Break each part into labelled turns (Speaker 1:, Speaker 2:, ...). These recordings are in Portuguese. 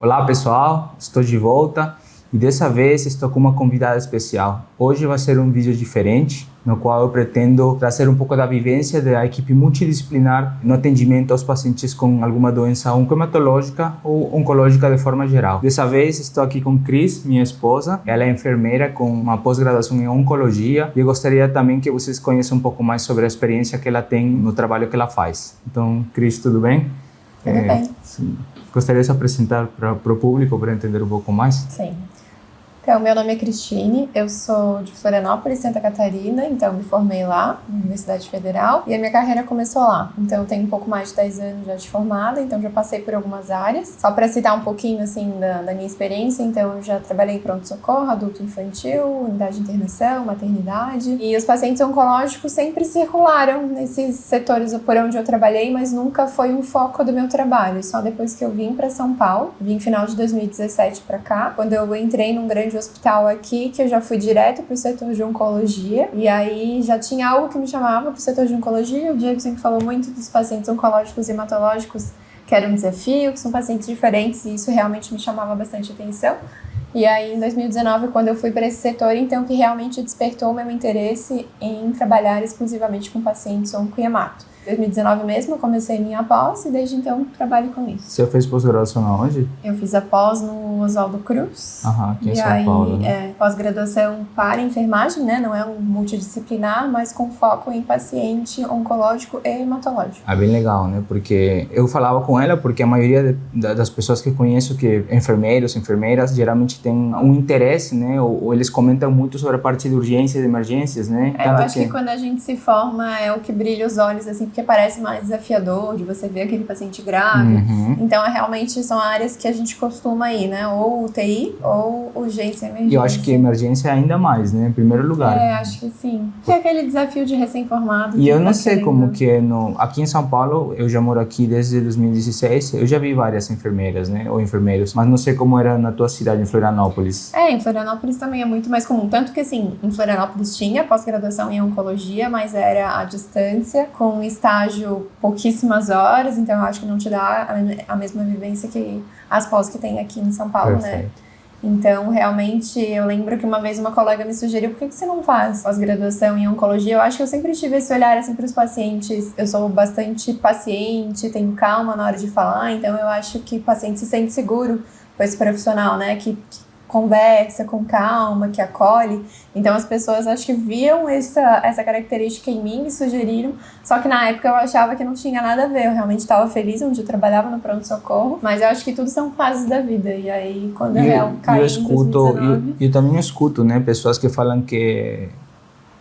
Speaker 1: Olá pessoal, estou de volta e dessa vez estou com uma convidada especial. Hoje vai ser um vídeo diferente, no qual eu pretendo trazer um pouco da vivência da equipe multidisciplinar no atendimento aos pacientes com alguma doença oncohematológica ou oncológica de forma geral. Dessa vez estou aqui com Cris, minha esposa. Ela é enfermeira com uma pós-graduação em oncologia e eu gostaria também que vocês conheçam um pouco mais sobre a experiência que ela tem no trabalho que ela faz. Então, Cris, tudo bem?
Speaker 2: Tudo bem.
Speaker 1: Sim. Gostaria de se apresentar para o público para entender um pouco mais?
Speaker 2: Sim. Então, meu nome é Cristine, eu sou de Florianópolis, Santa Catarina, então me formei lá, na Universidade Federal, e a minha carreira começou lá. Então, eu tenho um pouco mais de 10 anos já de formada, então já passei por algumas áreas. Só para citar um pouquinho, assim, da minha experiência, então eu já trabalhei em pronto-socorro, adulto infantil, unidade de internação, maternidade, e os pacientes oncológicos sempre circularam nesses setores por onde eu trabalhei, mas nunca foi um foco do meu trabalho. Só depois que eu vim para São Paulo, vim no final de 2017 para cá, quando eu entrei num grande hospital aqui, que eu já fui direto pro setor de oncologia, e aí já tinha algo que me chamava pro setor de oncologia. O Diego sempre falou muito dos pacientes oncológicos e hematológicos, que era um desafio, que são pacientes diferentes, e isso realmente me chamava bastante atenção. E aí, em 2019, quando eu fui para esse setor, então, que realmente despertou o meu interesse em trabalhar exclusivamente com pacientes onco-hemato. Em 2019 mesmo, eu comecei minha pós e desde então trabalho com isso.
Speaker 1: Você fez pós-graduação aonde?
Speaker 2: Eu fiz a pós no Oswaldo Cruz.
Speaker 1: Aqui em São Paulo. Né?
Speaker 2: Pós-graduação para enfermagem, né? Não é um multidisciplinar, mas com foco em paciente oncológico e hematológico.
Speaker 1: É bem legal, né? Porque eu falava com ela porque a maioria das pessoas que conheço, que enfermeiros, enfermeiras, geralmente tem um interesse, né? Ou eles comentam muito sobre a parte de urgências e emergências, né?
Speaker 2: Eu acho que quando a gente se forma é o que brilha os olhos, assim, porque parece mais desafiador de você ver aquele paciente grave. Então, realmente são áreas que a gente costuma ir, né? Ou UTI ou urgência e emergência.
Speaker 1: E eu acho que emergência é ainda mais, né? Em primeiro lugar.
Speaker 2: Acho que sim. Tem aquele desafio de recém-formado.
Speaker 1: E eu não sei como que é aqui em São Paulo, eu já moro aqui desde 2016, eu já vi várias enfermeiras, né? Ou enfermeiros, mas não sei como era na tua cidade, em Florianópolis.
Speaker 2: Em Florianópolis também é muito mais comum. Tanto que, assim, em Florianópolis tinha pós-graduação em oncologia, mas era à distância, com estágio pouquíssimas horas, então eu acho que não te dá a mesma vivência que as pós que tem aqui em São Paulo,
Speaker 1: Perfeito.
Speaker 2: né? Então, realmente, eu lembro que uma vez uma colega me sugeriu, por que você não faz pós-graduação em oncologia? Eu acho que eu sempre tive esse olhar, assim, para os pacientes. Eu sou bastante paciente, tenho calma na hora de falar, então eu acho que o paciente se sente seguro com esse profissional, né, que conversa com calma, que acolhe. Então as pessoas acho que viam essa característica em mim e sugeriram, só que na época eu achava que não tinha nada a ver, eu realmente estava feliz onde eu trabalhava no pronto-socorro, mas eu acho que tudo são fases da vida, e aí quando eu caí em 2019...
Speaker 1: Eu também escuto, né, pessoas que falam que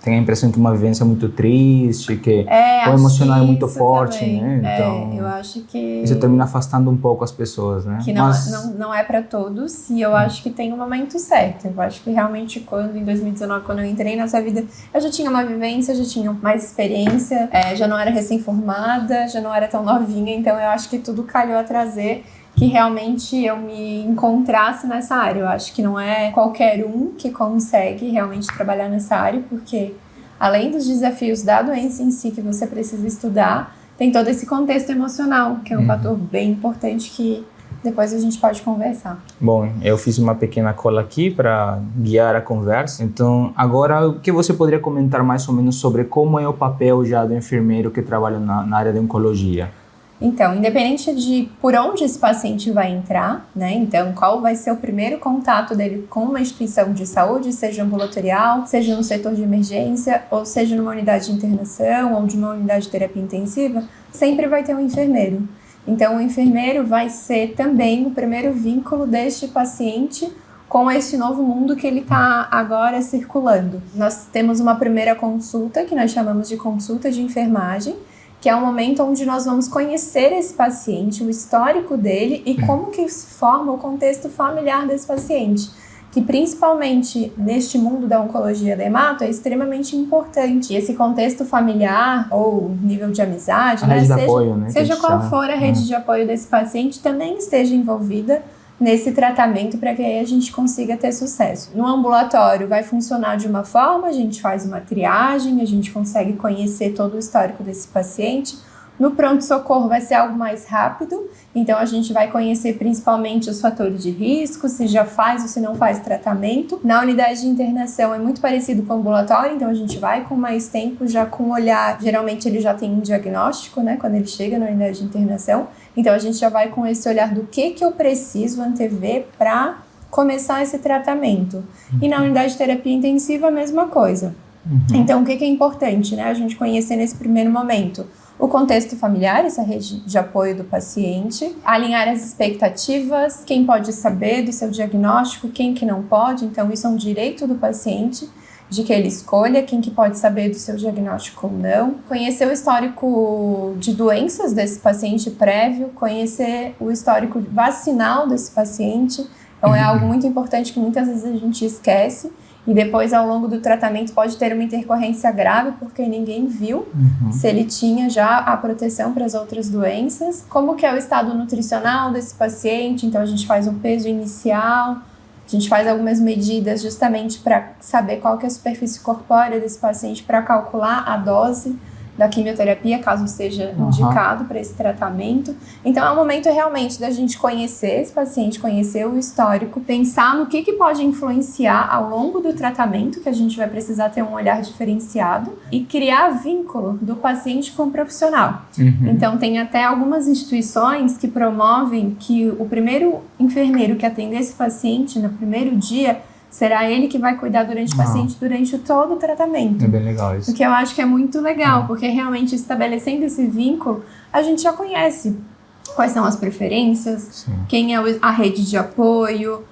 Speaker 1: tem a impressão que uma vivência é muito triste, que o emocional é muito forte,
Speaker 2: também,
Speaker 1: né? Então,
Speaker 2: eu acho que...
Speaker 1: Isso termina afastando um pouco as pessoas, né?
Speaker 2: Que não é para todos, e eu acho que tem um momento certo. Eu acho que realmente em 2019, quando eu entrei nessa vida, eu já tinha uma vivência, já tinha mais experiência, já não era recém-formada, já não era tão novinha, então eu acho que tudo calhou a trazer que realmente eu me encontrasse nessa área. Eu acho que não é qualquer um que consegue realmente trabalhar nessa área, porque além dos desafios da doença em si que você precisa estudar, tem todo esse contexto emocional, que é um fator bem importante que depois a gente pode conversar.
Speaker 1: Bom, eu fiz uma pequena cola aqui para guiar a conversa. Então, agora, o que você poderia comentar mais ou menos sobre como é o papel já do enfermeiro que trabalha na área de oncologia?
Speaker 2: Então, independente de por onde esse paciente vai entrar, né? Então, qual vai ser o primeiro contato dele com uma instituição de saúde, seja ambulatorial, seja no setor de emergência, ou seja numa unidade de internação, ou de uma unidade de terapia intensiva, sempre vai ter um enfermeiro. Então, o enfermeiro vai ser também o primeiro vínculo deste paciente com esse novo mundo que ele está agora circulando. Nós temos uma primeira consulta, que nós chamamos de consulta de enfermagem, que é um momento onde nós vamos conhecer esse paciente, o histórico dele e como que se forma o contexto familiar desse paciente, que principalmente neste mundo da oncologia da hemato é extremamente importante. E esse contexto familiar ou nível de amizade, seja qual for a rede de apoio desse paciente, também esteja envolvida nesse tratamento para que aí a gente consiga ter sucesso. No ambulatório vai funcionar de uma forma, a gente faz uma triagem, a gente consegue conhecer todo o histórico desse paciente, No pronto-socorro vai ser algo mais rápido, então a gente vai conhecer principalmente os fatores de risco, se já faz ou se não faz tratamento. Na unidade de internação é muito parecido com o ambulatório, então a gente vai com mais tempo, já com o olhar, geralmente ele já tem um diagnóstico, né, quando ele chega na unidade de internação, então a gente já vai com esse olhar do que eu preciso antever para começar esse tratamento. E na unidade de terapia intensiva a mesma coisa. Então o que é importante, né, a gente conhecer nesse primeiro momento? O contexto familiar, essa rede de apoio do paciente, alinhar as expectativas, quem pode saber do seu diagnóstico, quem que não pode, então isso é um direito do paciente, de que ele escolha quem que pode saber do seu diagnóstico ou não, conhecer o histórico de doenças desse paciente prévio, conhecer o histórico vacinal desse paciente, então é algo muito importante que muitas vezes a gente esquece, e depois, ao longo do tratamento, pode ter uma intercorrência grave, porque ninguém viu se ele tinha já a proteção para as outras doenças. Como que é o estado nutricional desse paciente? Então, a gente faz um peso inicial, a gente faz algumas medidas justamente para saber qual que é a superfície corpórea desse paciente, para calcular a dose da quimioterapia, caso seja indicado para esse tratamento. Então, é um momento realmente da gente conhecer esse paciente, conhecer o histórico, pensar no que pode influenciar ao longo do tratamento, que a gente vai precisar ter um olhar diferenciado, e criar vínculo do paciente com o profissional. Então, tem até algumas instituições que promovem que o primeiro enfermeiro que atender esse paciente no primeiro dia será ele que vai cuidar durante o paciente durante todo o tratamento.
Speaker 1: É bem legal isso.
Speaker 2: O que eu acho que é muito legal, porque realmente estabelecendo esse vínculo, a gente já conhece quais são as preferências, quem é a rede de apoio,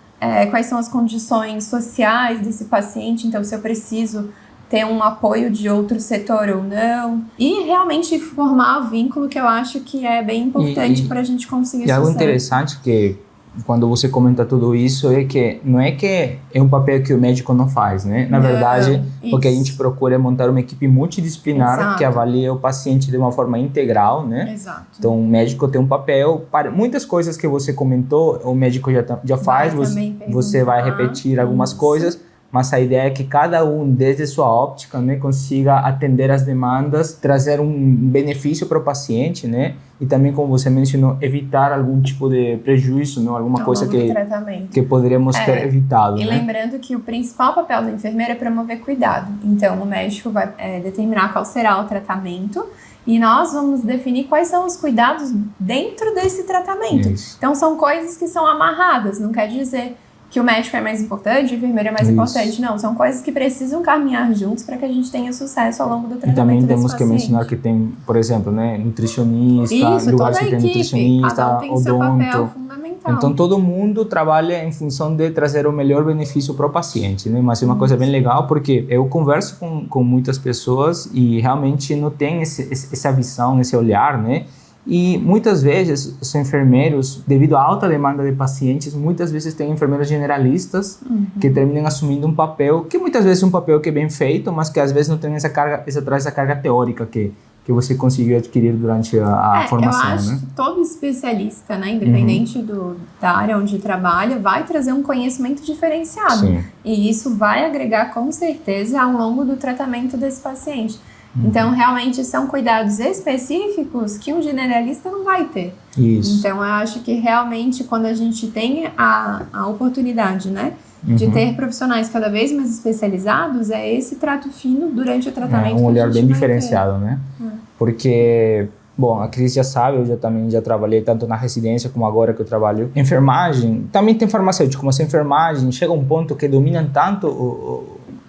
Speaker 2: quais são as condições sociais desse paciente, então se eu preciso ter um apoio de outro setor ou não, e realmente formar o vínculo, que eu acho que é bem importante para a gente conseguir sucesso.
Speaker 1: E algo interessante que quando você comenta tudo isso é que não é que é um papel que o médico não faz, né? Na verdade, o que a gente procura é montar uma equipe multidisciplinar que avalie o paciente de uma forma integral, né?
Speaker 2: Exato.
Speaker 1: Então, o médico tem um papel para muitas coisas que você comentou, o médico já faz, você vai repetir algumas coisas, mas a ideia é que cada um, desde sua óptica, né, consiga atender as demandas, trazer um benefício para o paciente, né? E também, como você mencionou, evitar algum tipo de prejuízo, não? Alguma coisa que poderíamos ter evitado.
Speaker 2: E lembrando que o principal papel do enfermeiro é promover cuidado. Então, o médico vai determinar qual será o tratamento e nós vamos definir quais são os cuidados dentro desse tratamento. Isso. Então, são coisas que são amarradas, não quer dizer que o médico é mais importante, o enfermeiro é mais importante. Não, são coisas que precisam caminhar juntos para que a gente tenha sucesso ao longo do tratamento.
Speaker 1: E também temos que mencionar que tem, por exemplo, né, nutricionista, lugares que tem nutricionista,
Speaker 2: tem seu papel fundamental.
Speaker 1: Então todo mundo trabalha em função de trazer o melhor benefício para o paciente, né? Mas é uma coisa bem legal porque eu converso com muitas pessoas e realmente não tem essa visão, esse olhar, né? E muitas vezes os enfermeiros, devido à alta demanda de pacientes, muitas vezes tem enfermeiros generalistas que terminam assumindo um papel, que muitas vezes é um papel que é bem feito, mas que às vezes não tem essa carga teórica que você conseguiu adquirir durante a formação.
Speaker 2: Eu acho que todo especialista, né, independente da área onde trabalha, vai trazer um conhecimento diferenciado. Sim. E isso vai agregar com certeza ao longo do tratamento desse paciente. Então, realmente, são cuidados específicos que um generalista não vai ter.
Speaker 1: Isso.
Speaker 2: Então, eu acho que realmente, quando a gente tem a oportunidade, né, de ter profissionais cada vez mais especializados, é esse trato fino durante o tratamento.
Speaker 1: Um olhar bem diferenciado, né? Porque, bom, a Cris já sabe, eu também já trabalhei tanto na residência como agora que eu trabalho em enfermagem. Também tem farmacêutico, mas a enfermagem chega a um ponto que dominam tanto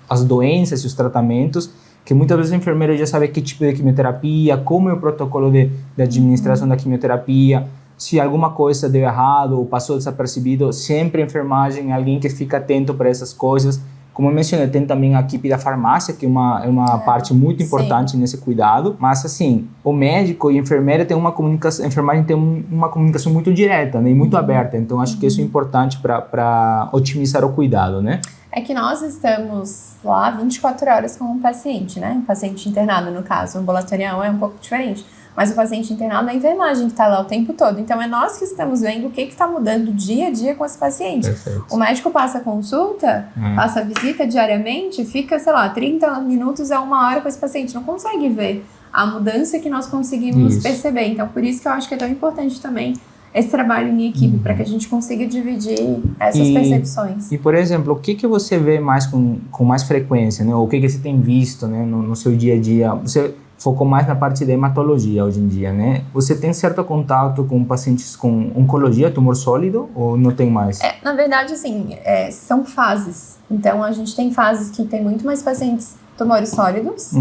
Speaker 1: as doenças e os tratamentos que muitas vezes o enfermeiro já sabe que tipo de quimioterapia, como é o protocolo de administração da quimioterapia, se alguma coisa deu errado ou passou desapercebido, sempre a enfermagem é alguém que fica atento para essas coisas. Como eu mencionei, tem também a equipe da farmácia, que é uma parte muito importante nesse cuidado. Mas, assim, o médico e a enfermeira têm uma comunicação, a enfermagem tem uma comunicação muito direta, né, e muito aberta. Então, acho que isso é importante para otimizar o cuidado, né?
Speaker 2: É que nós estamos lá 24 horas com um paciente, né? Um paciente internado, no caso. O ambulatorial é um pouco diferente. Mas o paciente internado é a enfermagem que está lá o tempo todo. Então, é nós que estamos vendo o que está mudando dia a dia com esse paciente.
Speaker 1: Perfeito.
Speaker 2: O médico passa a consulta, passa a visita diariamente, fica, sei lá, 30 minutos a 1 hora com esse paciente. Não consegue ver a mudança que nós conseguimos
Speaker 1: Isso.
Speaker 2: perceber. Então, por isso que eu acho que é tão importante também esse trabalho em equipe, para que a gente consiga dividir essas percepções.
Speaker 1: E, por exemplo, o que você vê mais com mais frequência, né? O que você tem visto, né, no seu dia a dia? Você focou mais na parte da hematologia hoje em dia, né? Você tem certo contato com pacientes com oncologia, tumor sólido, ou não tem mais?
Speaker 2: Na verdade, assim, são fases. Então, a gente tem fases que tem muito mais pacientes tumores sólidos,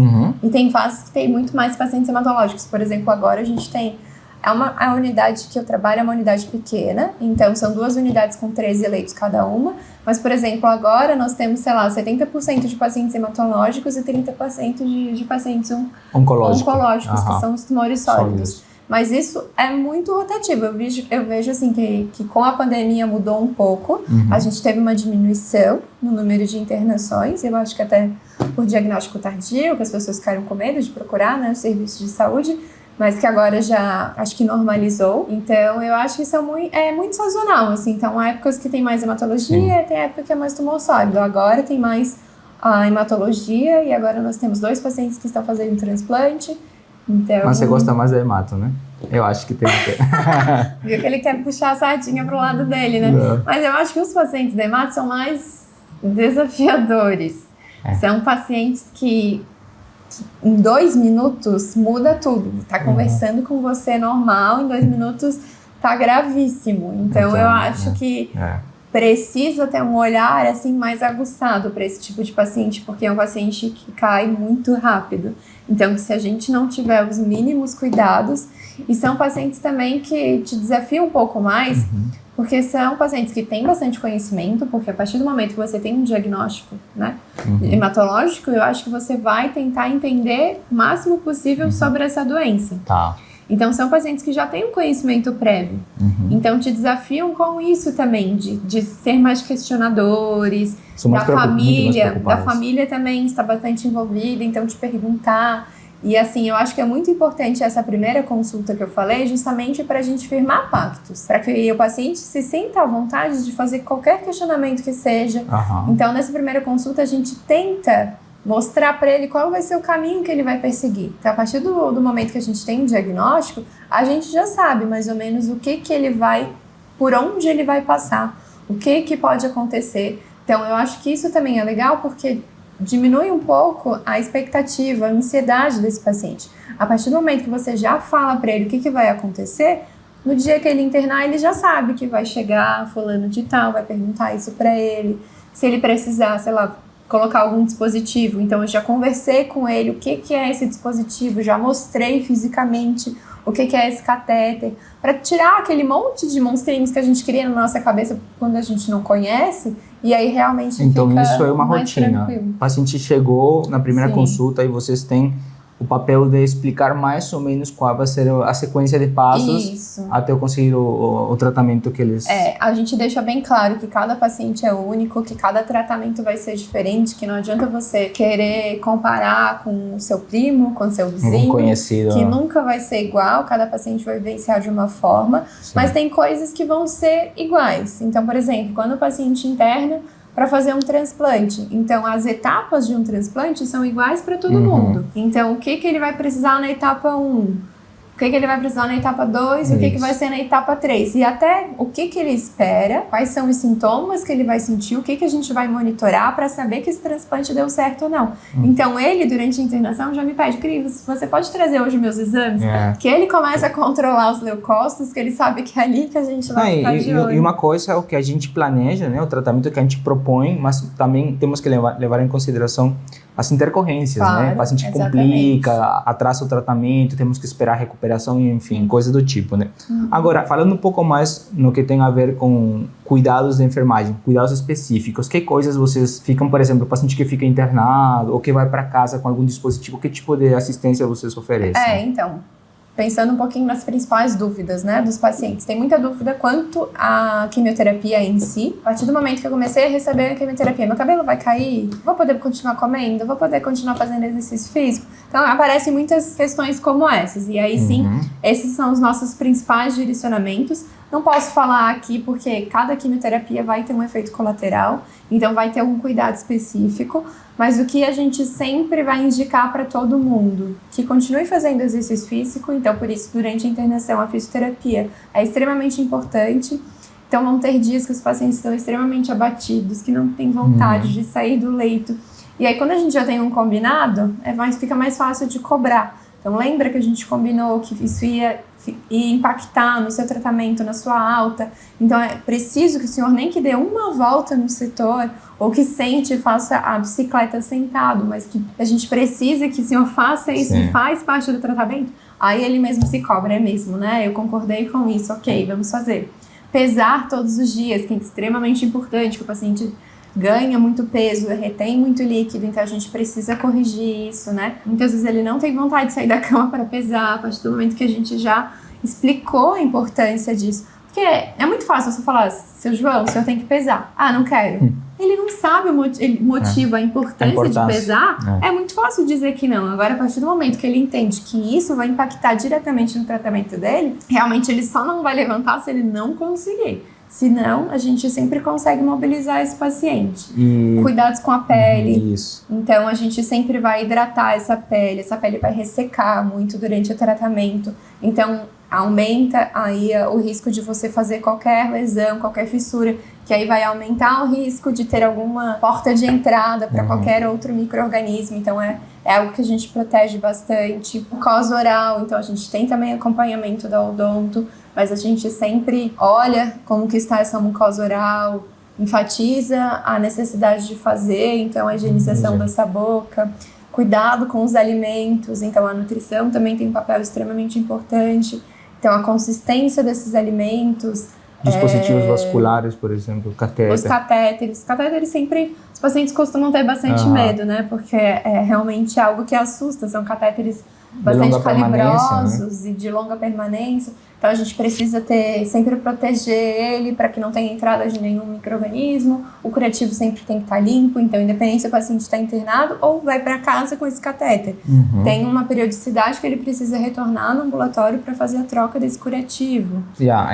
Speaker 2: e tem fases que tem muito mais pacientes hematológicos. Por exemplo, agora a gente tem a unidade que eu trabalho é uma unidade pequena, então são 2 unidades com 13 leitos cada uma, mas, por exemplo, agora nós temos, sei lá, 70% de pacientes hematológicos e 30% de pacientes oncológicos, que são os tumores sólidos. Mas isso é muito rotativo. Eu vejo assim que com a pandemia mudou um pouco. A gente teve uma diminuição no número de internações, eu acho que até por diagnóstico tardio, que as pessoas ficaram com medo de procurar, né, o serviço de saúde, mas que agora já acho que normalizou. Então, eu acho que isso é muito sazonal, assim. Então, há épocas que tem mais hematologia, tem época que é mais tumor sólido. Agora tem mais a hematologia e agora nós temos 2 pacientes que estão fazendo transplante. Então...
Speaker 1: Mas você gosta mais da hemato, né? Eu acho que tem que ter.
Speaker 2: Viu que ele quer puxar a sardinha pro lado dele, né?
Speaker 1: Não.
Speaker 2: Mas eu acho que os pacientes da hemato são mais desafiadores. São pacientes que em 2 minutos muda tudo. Tá conversando com você normal, em 2 minutos tá gravíssimo. Então eu acho que precisa ter um olhar assim mais aguçado para esse tipo de paciente, porque é um paciente que cai muito rápido. Então, se a gente não tiver os mínimos cuidados, e são pacientes também que te desafiam um pouco mais, porque são pacientes que têm bastante conhecimento, porque a partir do momento que você tem um diagnóstico, né, hematológico, eu acho que você vai tentar entender o máximo possível sobre essa doença.
Speaker 1: Tá.
Speaker 2: Então, são pacientes que já têm um conhecimento prévio. Então, te desafiam com isso também, de ser mais questionadores, da família também está bastante envolvida, então te perguntar. E assim, eu acho que é muito importante essa primeira consulta que eu falei, justamente para a gente firmar pactos, para que o paciente se sinta à vontade de fazer qualquer questionamento que seja. Então, nessa primeira consulta, a gente tenta mostrar para ele qual vai ser o caminho que ele vai perseguir. Então, a partir do momento que a gente tem um diagnóstico, a gente já sabe mais ou menos o que ele vai, por onde ele vai passar, o que pode acontecer. Então, eu acho que isso também é legal porque diminui um pouco a expectativa, a ansiedade desse paciente. A partir do momento que você já fala para ele o que vai acontecer, no dia que ele internar, ele já sabe que vai chegar fulano de tal, vai perguntar isso para ele. Se ele precisar, sei lá, colocar algum dispositivo, então eu já conversei com ele o que é esse dispositivo, já mostrei fisicamente o que é esse catéter, para tirar aquele monte de monstrinhos que a gente cria na nossa cabeça quando a gente não conhece, e aí realmente
Speaker 1: então,
Speaker 2: fica
Speaker 1: isso é uma
Speaker 2: mais
Speaker 1: rotina.
Speaker 2: tranquilo.
Speaker 1: O paciente chegou na primeira consulta e vocês têm o papel de explicar mais ou menos qual vai ser a sequência de passos até eu conseguir o tratamento que eles...
Speaker 2: A gente deixa bem claro que cada paciente é único, que cada tratamento vai ser diferente, que não adianta você querer comparar com o seu primo, com o seu vizinho,
Speaker 1: conhecido,
Speaker 2: que nunca vai ser igual, cada paciente vai vivenciar de uma forma, mas tem coisas que vão ser iguais. Então, por exemplo, quando o paciente interna para fazer um transplante. Então, as etapas de um transplante são iguais para todo mundo. Então, o que ele vai precisar na etapa 1? O que ele vai precisar na etapa 2? O que vai ser na etapa 3? E até o que ele espera, quais são os sintomas que ele vai sentir, o que a gente vai monitorar para saber que esse transplante deu certo ou não. Então, ele, durante a internação, já me pede, Cris, você pode trazer hoje meus exames? Que ele começa a controlar os leucócitos, que ele sabe que é ali que a gente vai ficar de olho.
Speaker 1: E uma coisa é o que a gente planeja, né, o tratamento que a gente propõe, mas também temos que levar em consideração as intercorrências, né? O paciente complica, atrasa o tratamento, temos que esperar a recuperação, enfim, coisa do tipo, né? Agora, falando um pouco mais no que tem a ver com cuidados da enfermagem, cuidados específicos, que coisas vocês ficam, por exemplo, o paciente que fica internado ou que vai para casa com algum dispositivo, que tipo de assistência vocês oferecem?
Speaker 2: Então, pensando um pouquinho nas principais dúvidas, né, dos pacientes. Tem muita dúvida quanto à quimioterapia em si. A partir do momento que eu comecei a receber a quimioterapia, meu cabelo vai cair? Vou poder continuar comendo? Vou poder continuar fazendo exercício físico? Então, aparecem muitas questões como essas. E aí, sim, esses são os nossos principais direcionamentos. Não posso falar aqui porque cada quimioterapia vai ter um efeito colateral, então vai ter algum cuidado específico, mas o que a gente sempre vai indicar para todo mundo, que continue fazendo exercício físico, então por isso durante a internação a fisioterapia é extremamente importante. Então vão ter dias que os pacientes estão extremamente abatidos, que não têm vontade de sair do leito. E aí quando a gente já tem um combinado, fica mais fácil de cobrar. Então lembra que a gente combinou que isso ia impactar no seu tratamento, na sua alta. Então é preciso que o senhor nem que dê uma volta no setor, ou que sente e faça a bicicleta sentado, mas que a gente precisa que o senhor faça isso e faz parte do tratamento. Aí ele mesmo se cobra, é mesmo, né? Eu concordei com isso, ok, vamos fazer. Pesar todos os dias, que é extremamente importante, que o paciente ganha muito peso, retém muito líquido, então a gente precisa corrigir isso, né? Muitas vezes ele não tem vontade de sair da cama para pesar, a partir do momento que a gente já explicou a importância disso. Porque é muito fácil você falar, seu João, o senhor tem que pesar. Ah, não quero. Ele não sabe o motivo, a importância de pesar. É muito fácil dizer que não. Agora, a partir do momento que ele entende que isso vai impactar diretamente no tratamento dele, realmente ele só não vai levantar se ele não conseguir. Senão, a gente sempre consegue mobilizar esse paciente. Cuidados com a pele.
Speaker 1: Isso.
Speaker 2: Então, a gente sempre vai hidratar essa pele vai ressecar muito durante o tratamento. Então, aumenta aí o risco de você fazer qualquer lesão, qualquer fissura, que aí vai aumentar o risco de ter alguma porta de entrada para qualquer outro micro-organismo. Então, é algo que a gente protege bastante. Mucosa oral, então a gente tem também acompanhamento da odonto, mas a gente sempre olha como que está essa mucosa oral, enfatiza a necessidade de fazer, então a higienização dessa boca, cuidado com os alimentos, então a nutrição também tem um papel extremamente importante, então a consistência desses alimentos.
Speaker 1: Dispositivos vasculares, por exemplo, catéter.
Speaker 2: Os catéteres sempre, os pacientes costumam ter bastante medo, né, porque é realmente algo que assusta, são catéteres bastante calibrosos, né? E de longa permanência. Então a gente precisa sempre proteger ele para que não tenha entrada de nenhum micro-organismo. O curativo sempre tem que estar limpo, então independente se o paciente está internado ou vai para casa com esse catéter. Tem uma periodicidade que ele precisa retornar no ambulatório para fazer a troca desse curativo.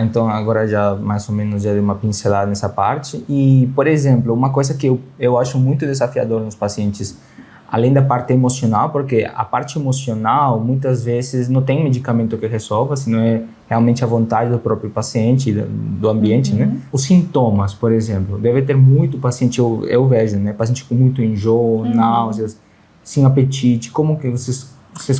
Speaker 1: Então agora já mais ou menos já dei uma pincelada nessa parte. E, por exemplo, uma coisa que eu acho muito desafiador nos pacientes, além da parte emocional, porque a parte emocional muitas vezes não tem medicamento que resolva, senão é realmente a vontade do próprio paciente, do ambiente, né? Os sintomas, por exemplo, deve ter muito paciente, eu vejo, né? Paciente com muito enjoo, náuseas, sem apetite. Como que vocês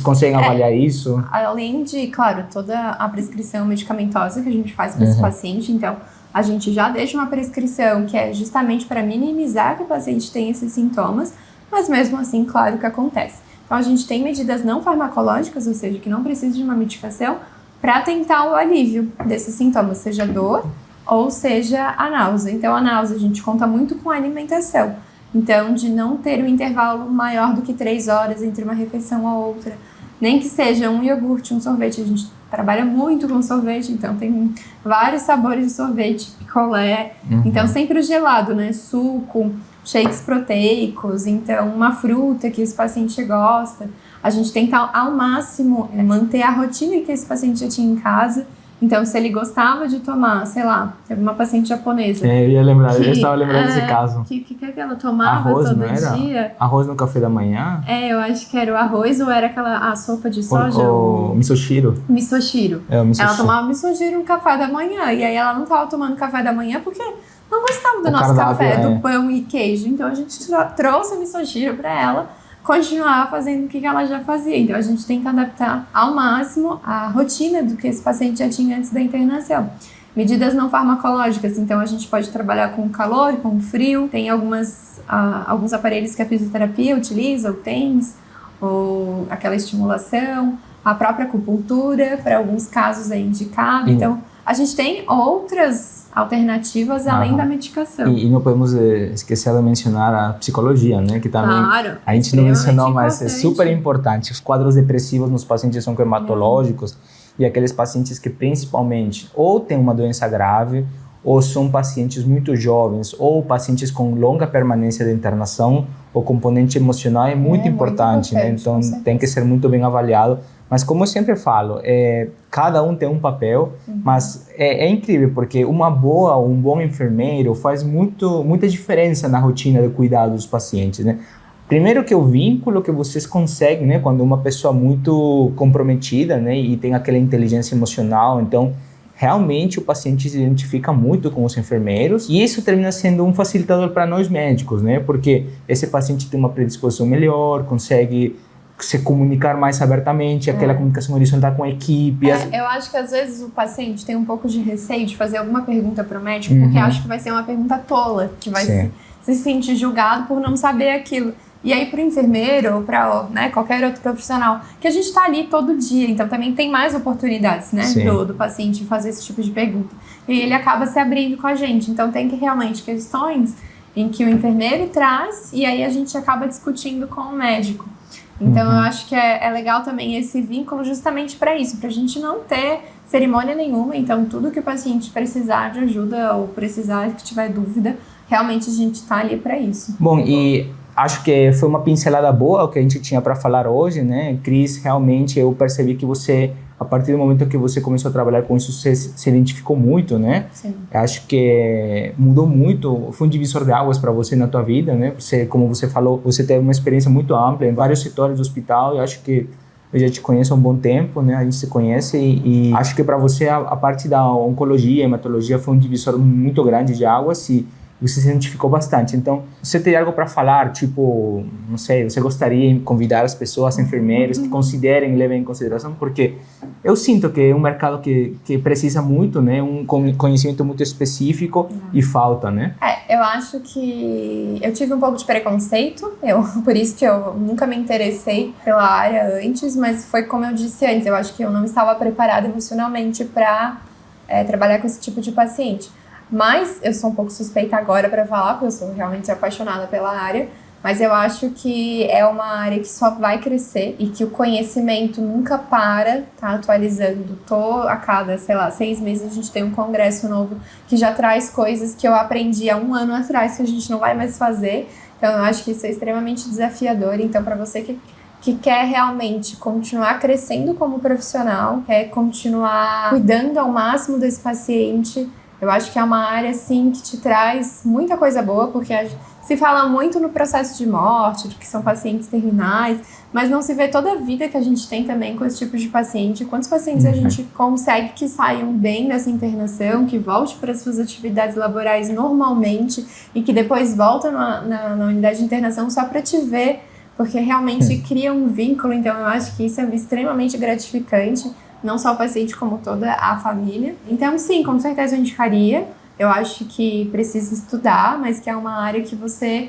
Speaker 1: conseguem avaliar isso?
Speaker 2: Além de, claro, toda a prescrição medicamentosa que a gente faz para esse paciente, então a gente já deixa uma prescrição que é justamente para minimizar que o paciente tenha esses sintomas, mas mesmo assim, claro que acontece. Então a gente tem medidas não farmacológicas, ou seja, que não precisa de uma medicação, para tentar o alívio desses sintomas, seja dor ou seja a náusea. Então a náusea a gente conta muito com a alimentação. Então de não ter um intervalo maior do que 3 horas entre uma refeição ou outra, nem que seja um iogurte, um sorvete. A gente trabalha muito com sorvete, então tem vários sabores de sorvete, picolé, então sempre o gelado, né, suco, shakes proteicos, então uma fruta que esse paciente gosta. A gente tenta ao máximo manter a rotina que esse paciente já tinha em casa. Então, se ele gostava de tomar, sei lá, teve uma paciente japonesa.
Speaker 1: Eu estava lembrando desse caso.
Speaker 2: O que ela tomava
Speaker 1: arroz,
Speaker 2: todo
Speaker 1: não era?
Speaker 2: dia?
Speaker 1: Arroz no café da manhã?
Speaker 2: Eu acho que era o arroz ou era a sopa de soja?
Speaker 1: O misoshiro.
Speaker 2: Misoshiro.
Speaker 1: O misoshiro.
Speaker 2: Ela tomava misoshiro no café da manhã. E aí ela não estava tomando café da manhã porque não gostava do nosso café, do pão e queijo. Então a gente trouxe o misoshiro para ela continuar fazendo o que ela já fazia. Então a gente tem que adaptar ao máximo a rotina do que esse paciente já tinha antes da internação. Medidas não farmacológicas, então a gente pode trabalhar com calor, com frio. Tem alguns aparelhos que a fisioterapia utiliza, o TENS, ou aquela estimulação, a própria acupuntura, para alguns casos é indicado. Então a gente tem outras alternativas além da medicação.
Speaker 1: E não podemos esquecer de mencionar a psicologia, né? Que também a gente não mencionou, mas é super importante. Os quadros depressivos nos pacientes oncohematológicos e aqueles pacientes que principalmente ou têm uma doença grave ou são pacientes muito jovens ou pacientes com longa permanência de internação, o componente emocional é muito importante, né? Então tem que ser muito bem avaliado Mas como eu sempre falo, cada um tem um papel, mas é incrível, porque um bom enfermeiro faz muita diferença na rotina de cuidado dos pacientes, né? Primeiro que o vínculo que vocês conseguem, né, quando uma pessoa muito comprometida, né, e tem aquela inteligência emocional, então realmente o paciente se identifica muito com os enfermeiros e isso termina sendo um facilitador para nós médicos, né, porque esse paciente tem uma predisposição melhor, consegue se comunicar mais abertamente, aquela comunicação horizontal com a equipe.
Speaker 2: Eu acho que às vezes o paciente tem um pouco de receio de fazer alguma pergunta para o médico, porque acha que vai ser uma pergunta tola, que vai se sentir julgado por não saber aquilo. E aí, para o enfermeiro ou para qualquer outro profissional, que a gente está ali todo dia, então também tem mais oportunidades, né, do paciente fazer esse tipo de pergunta. E ele acaba se abrindo com a gente. Então, tem que realmente questões em que o enfermeiro traz e aí a gente acaba discutindo com o médico. Então, eu acho que é legal também esse vínculo justamente para isso, para a gente não ter cerimônia nenhuma. Então, tudo que o paciente precisar de ajuda ou precisar que tiver dúvida, realmente a gente está ali para isso.
Speaker 1: Bom, e acho que foi uma pincelada boa o que a gente tinha para falar hoje, né? Cris, realmente eu percebi que você, a partir do momento que você começou a trabalhar com isso, você se identificou muito, né?
Speaker 2: Sim.
Speaker 1: Acho que mudou muito, foi um divisor de águas para você na tua vida, né? Você, como você falou, você teve uma experiência muito ampla em vários setores do hospital. Eu acho que eu já te conheço há um bom tempo, né? A gente se conhece e acho que para você a parte da oncologia, hematologia foi um divisor muito grande de águas e você se identificou bastante. Então, você tem algo para falar, tipo, não sei, você gostaria de convidar as pessoas, enfermeiros, que considerem, levem em consideração, porque eu sinto que é um mercado que precisa muito, né, um conhecimento muito específico e falta, né?
Speaker 2: Eu acho que eu tive um pouco de preconceito, por isso que eu nunca me interessei pela área antes, mas foi como eu disse antes, eu acho que eu não estava preparada emocionalmente para trabalhar com esse tipo de paciente. Mas eu sou um pouco suspeita agora para falar, porque eu sou realmente apaixonada pela área, mas eu acho que é uma área que só vai crescer e que o conhecimento nunca tá atualizando. A cada, 6 meses a gente tem um congresso novo que já traz coisas que eu aprendi há 1 ano atrás que a gente não vai mais fazer. Então eu acho que isso é extremamente desafiador. Então, para você que quer realmente continuar crescendo como profissional, quer continuar cuidando ao máximo desse paciente, eu acho que é uma área, assim, que te traz muita coisa boa, porque se fala muito no processo de morte, que são pacientes terminais, mas não se vê toda a vida que a gente tem também com esse tipo de paciente. Quantos pacientes a gente consegue que saiam bem dessa internação, que volte para as suas atividades laborais normalmente e que depois voltam na unidade de internação só para te ver, porque realmente cria um vínculo. Então, eu acho que isso é extremamente gratificante. Não só o paciente, como toda a família. Então, sim, com certeza eu indicaria. Eu acho que precisa estudar, mas que é uma área que você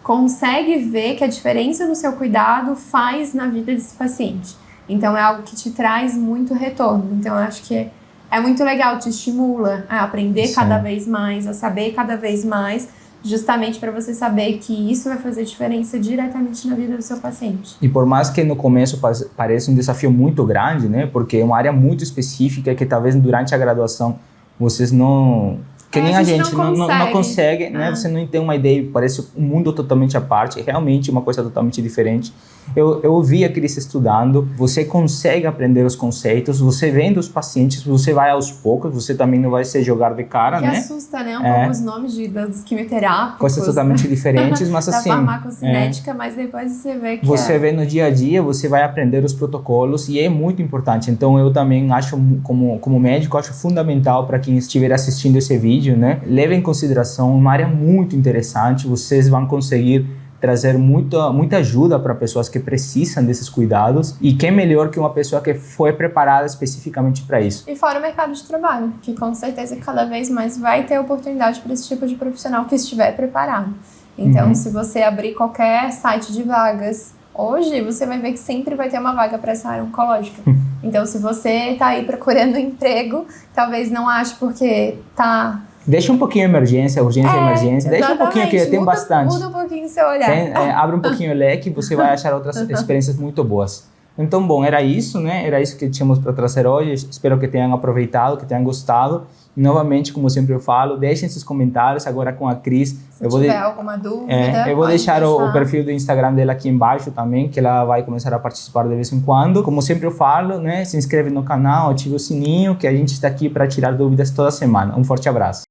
Speaker 2: consegue ver que a diferença no seu cuidado faz na vida desse paciente. Então, é algo que te traz muito retorno. Então, eu acho que é muito legal, te estimula a aprender cada vez mais, a saber cada vez mais, justamente para você saber que isso vai fazer diferença diretamente na vida do seu paciente.
Speaker 1: E por mais que no começo pareça um desafio muito grande, né? Porque é uma área muito específica que talvez durante a graduação vocês não... Que nem a gente não consegue, né? Você não tem uma ideia, parece um mundo totalmente à parte, é realmente uma coisa totalmente diferente. Eu vi a Cris estudando, você consegue aprender os conceitos, você vendo os pacientes, você vai aos poucos, você também não vai se jogar de cara,
Speaker 2: que
Speaker 1: né?
Speaker 2: Assusta, né? Pouco os nomes dos quimioterápicos.
Speaker 1: Coisas totalmente diferentes, mas
Speaker 2: da
Speaker 1: assim...
Speaker 2: Da farmacocinética, mas depois você vê que
Speaker 1: você vê no dia a dia, você vai aprender os protocolos e é muito importante. Então, eu também acho, como médico, acho fundamental para quem estiver assistindo esse vídeo, né? Leve em consideração uma área muito interessante, vocês vão conseguir trazer muita ajuda para pessoas que precisam desses cuidados e quem melhor que uma pessoa que foi preparada especificamente para isso.
Speaker 2: E fora o mercado de trabalho, que com certeza cada vez mais vai ter oportunidade para esse tipo de profissional que estiver preparado. Então, se você abrir qualquer site de vagas hoje, você vai ver que sempre vai ter uma vaga para essa área oncológica. Então, se você está aí procurando um emprego, talvez não ache porque está...
Speaker 1: Deixa um pouquinho urgência, emergência. Deixa um pouquinho que tem bastante.
Speaker 2: Muda um pouquinho seu olhar.
Speaker 1: Abre um pouquinho o leque e você vai achar outras experiências muito boas. Então, bom, era isso, né? Era isso que tínhamos para trazer hoje. Espero que tenham aproveitado, que tenham gostado. E, novamente, como sempre eu falo, deixem seus comentários agora com a Cris.
Speaker 2: Se tiver alguma dúvida,
Speaker 1: eu vou deixar o perfil do Instagram dela aqui embaixo também, que ela vai começar a participar de vez em quando. Como sempre eu falo, né? Se inscreve no canal, ativa o sininho, que a gente está aqui para tirar dúvidas toda semana. Um forte abraço.